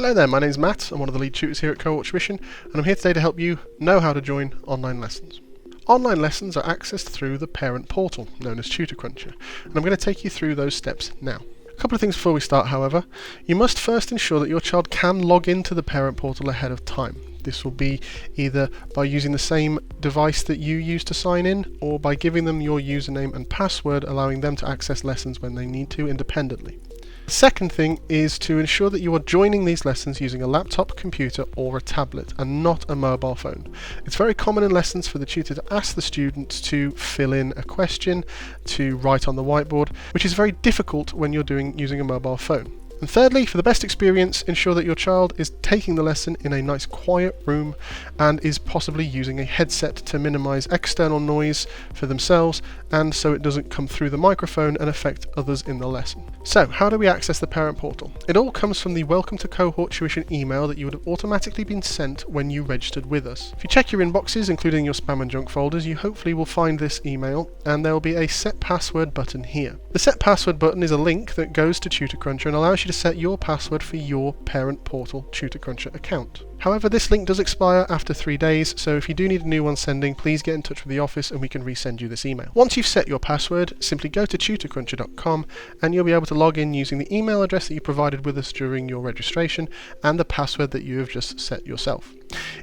Hello there, my name's Matt. I'm one of the lead tutors here at Cohort Tuition, and I'm here today to help you know how to join online lessons. Online lessons are accessed through the parent portal, known as Tutor Cruncher, and I'm going to take you through those steps now. A couple of things before we start, however. You must first ensure that your child can log into the parent portal ahead of time. This will be either by using the same device that you use to sign in, or by giving them your username and password, allowing them to access lessons when they need to independently. The second thing is to ensure that you are joining these lessons using a laptop, computer or a tablet and not a mobile phone. It's very common in lessons for the tutor to ask the students to fill in a question, to write on the whiteboard, which is very difficult when you're using a mobile phone. And thirdly, for the best experience, ensure that your child is taking the lesson in a nice quiet room and is possibly using a headset to minimize external noise for themselves and so it doesn't come through the microphone and affect others in the lesson. So, how do we access the parent portal? It all comes from the Welcome to Cohort Tuition email that you would have automatically been sent when you registered with us. If you check your inboxes, including your spam and junk folders, you hopefully will find this email and there will be a set password button here. The set password button is a link that goes to Tutor Cruncher and allows you to set your password for your parent portal Tutor Cruncher account. However, this link does expire after 3 days, so if you do need a new one sending, please get in touch with the office and we can resend you this email. Once you've set your password, simply go to tutorcruncher.com and you'll be able to log in using the email address that you provided with us during your registration and the password that you have just set yourself.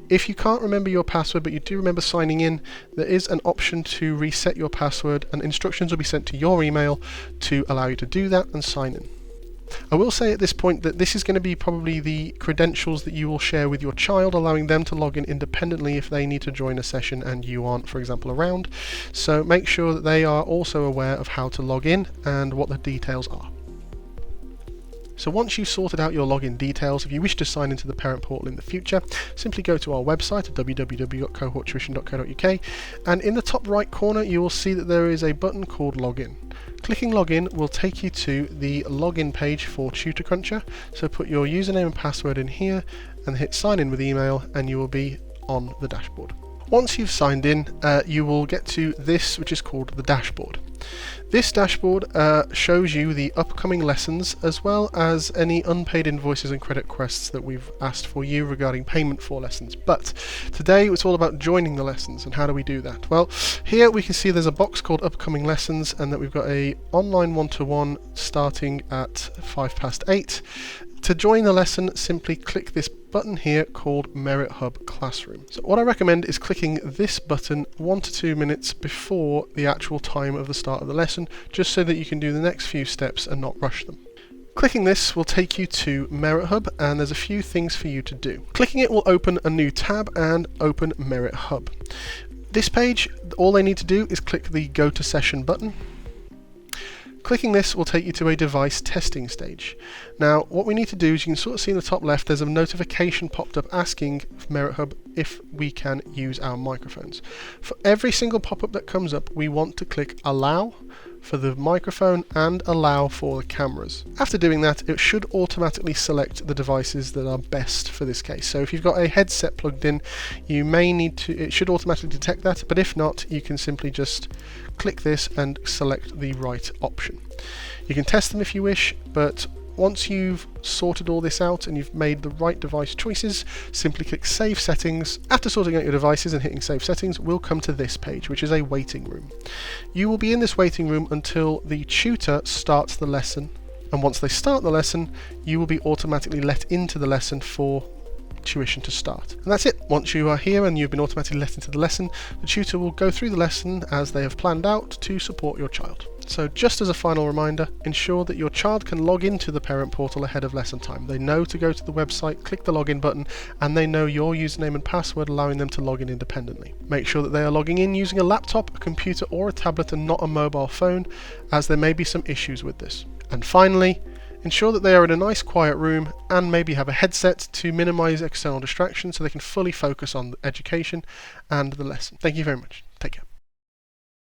If you can't remember your password but you do remember signing in, there is an option to reset your password and instructions will be sent to your email to allow you to do that and sign in. I will say at this point that this is going to be probably the credentials that you will share with your child, allowing them to log in independently if they need to join a session and you aren't, for example, around. So make sure that they are also aware of how to log in and what the details are. So once you've sorted out your login details, if you wish to sign into the parent portal in the future, simply go to our website at www.cohorttuition.co.uk and in the top right corner you will see that there is a button called Login. Clicking Login will take you to the login page for Tutor Cruncher, so put your username and password in here and hit sign in with email and you will be on the dashboard. Once you've signed in, you will get to this, which is called the dashboard. This dashboard shows you the upcoming lessons as well as any unpaid invoices and credit requests that we've asked for you regarding payment for lessons. But today it's all about joining the lessons, and how do we do that? Well, here we can see there's a box called upcoming lessons and that we've got a online one-to-one starting at 8:05. To join the lesson, simply click this button here called Merit Hub Classroom. So what I recommend is clicking this button 1 to 2 minutes before the actual time of the start of the lesson, just so that you can do the next few steps and not rush them. Clicking this will take you to Merit Hub and there's a few things for you to do. Clicking it will open a new tab and open Merit Hub. This page, all they need to do is click the Go to Session button. Clicking this will take you to a device testing stage. Now what we need to do is, you can sort of see in the top left there's a notification popped up asking Merit Hub if we can use our microphones. For every single pop-up that comes up we want to click Allow for the microphone and Allow for the cameras. After doing that it should automatically select the devices that are best for this case. So if you've got a headset plugged in, you may need to, it should automatically detect that, but if not you can simply just click this and select the right option. You can test them if you wish, but once you've sorted all this out and you've made the right device choices, simply click Save Settings. After sorting out your devices and hitting Save Settings, we'll come to this page, which is a waiting room. You will be in this waiting room until the tutor starts the lesson, and once they start the lesson, you will be automatically let into the lesson for tuition to start. And that's it. Once you are here and you've been automatically let into the lesson, the tutor will go through the lesson as they have planned out to support your child. So just as a final reminder, ensure that your child can log into the parent portal ahead of lesson time. They know to go to the website, click the login button, and they know your username and password, allowing them to log in independently. Make sure that they are logging in using a laptop, a computer or a tablet and not a mobile phone, as there may be some issues with this. And finally, ensure that they are in a nice quiet room and maybe have a headset to minimize external distractions so they can fully focus on education and the lesson. Thank you very much. Take care.